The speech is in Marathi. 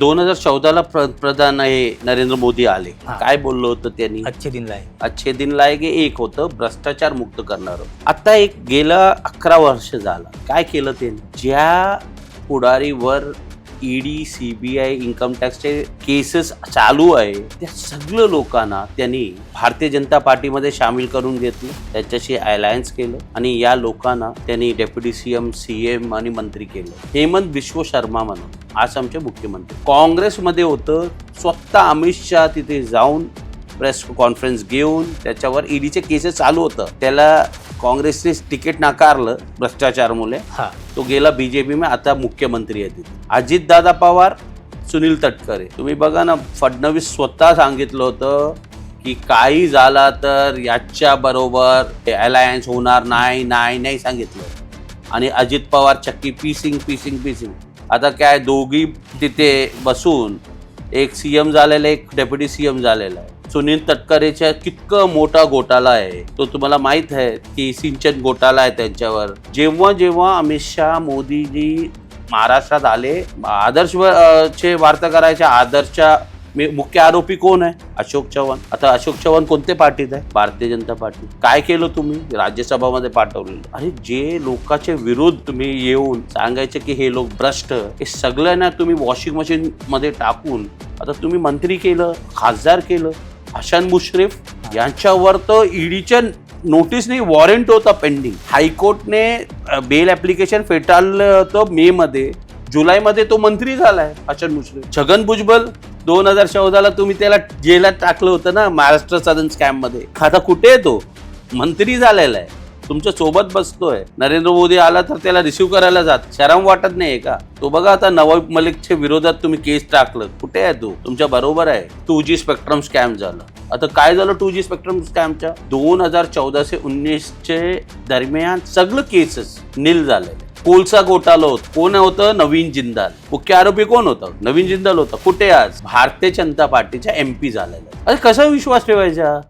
2014ला प्रधान हे नरेंद्र मोदी आले. हा. काय बोललो होतं त्यांनी? अच्छे दिन लाए. अच्छे दिन लाएगे एक होतं भ्रष्टाचार मुक्त करणार. आता एक गेलं 11 वर्ष झालं. काय केलं त्यांनी? ज्या पुढारीवर ईडी, सीबीआय, इन्कम टॅक्सचे केसेस चालू आहे त्या सगळं लोकांना त्यांनी भारतीय जनता पार्टीमध्ये सामील करून घेतलं, त्याच्याशी अलायन्स केलं आणि या लोकांना त्यांनी डेप्युटी सीएम, सीएम आणि मंत्री केलं. हेमंत बिश्व शर्मा म्हणून आज आमचे मुख्यमंत्री काँग्रेसमध्ये होतं. स्वतः अमित शहा तिथे जाऊन प्रेस कॉन्फरन्स घेऊन त्याच्यावर ईडीचे केसेस चालू होतं. त्याला काँग्रेसने तिकीट नाकारलं भ्रष्टाचारमुळे. हाँ. तो गेला बीजेपी में, आता मुख्यमंत्री आहे तिथे. अजितदादा पवार, सुनील तटकरे. तुम्ही बघा ना, फडणवीस स्वतः सांगितलं होतं की काही झाला तर याच्या बरोबर अलायन्स होणार नाही नाही सांगितलं. आणि अजित पवार चक्की पीसिंग. आता काय दोघी तिथे बसून एक सीएम झालेला, एक डेप्युटी सीएम झालेला आहे. सुनील तटकरेच्या कितकं मोठा घोटाळा आहे तो तुम्हाला माहित आहे की सिंचन घोटाळा आहे त्यांच्यावर. जेव्हा अमित शहा, मोदीजी महाराष्ट्रात आले, आदर्श चे वार्ता करायच्या. आदर्शच्या मुख्य आरोपी कोण आहे? अशोक चव्हाण. आता अशोक चव्हाण कोणत्या पार्टीत आहे? भारतीय जनता पार्टी. काय केलं तुम्ही? राज्यसभामध्ये पाठवलेलं. अरे जे लोकांचे विरोध तुम्ही येऊन सांगायचे की हे लोक भ्रष्ट, हे सगळ्यांना तुम्ही वॉशिंग मशीन मध्ये टाकून आता तुम्ही मंत्री केलं, खासदार केलं. हसन मुश्रीफ यांच्यावर तर ईडीच्या नोटीसने वॉरंट होता पेंडिंग. हायकोर्टने बेल ऍप्लिकेशन फेटाळलं होतं मे मध्ये. जुलैमध्ये तो मंत्री झालाय हसन मुश्रीफ. छगन भुजबळ 2014ला तुम्ही त्याला जेलात टाकलं होतं ना, महाराष्ट्र सदन स्कॅम मध्ये. आता कुठे आहे तो? मंत्री झालेला आहे, तुमच्या सोबत बसतोय. नरेंद्र मोदी आला तर त्याला रिसिव्ह करायला जात. शरम वाटत नाही का? तो बघा आता नवाब मलिकच्या विरोधात तुम्ही केस टाकलं. कुठे आहे तो? तुमच्या बरोबर आहे. 2G स्पेक्ट्रम स्कॅम झालं. आता काय झालं 2G स्पेक्ट्रम स्कॅमच्या? 2014 से 19 दरम्यान सगळं केसेस नील झालेले. कोलसा घोटाळा होत. कोण होतं? नवीन जिंदाल. मुख्य आरोपी कोण होतं? नवीन जिंदाल होता. कुठे आज? भारतीय जनता पार्टीच्या MP झालेला. अरे कसा विश्वास ठेवायचा?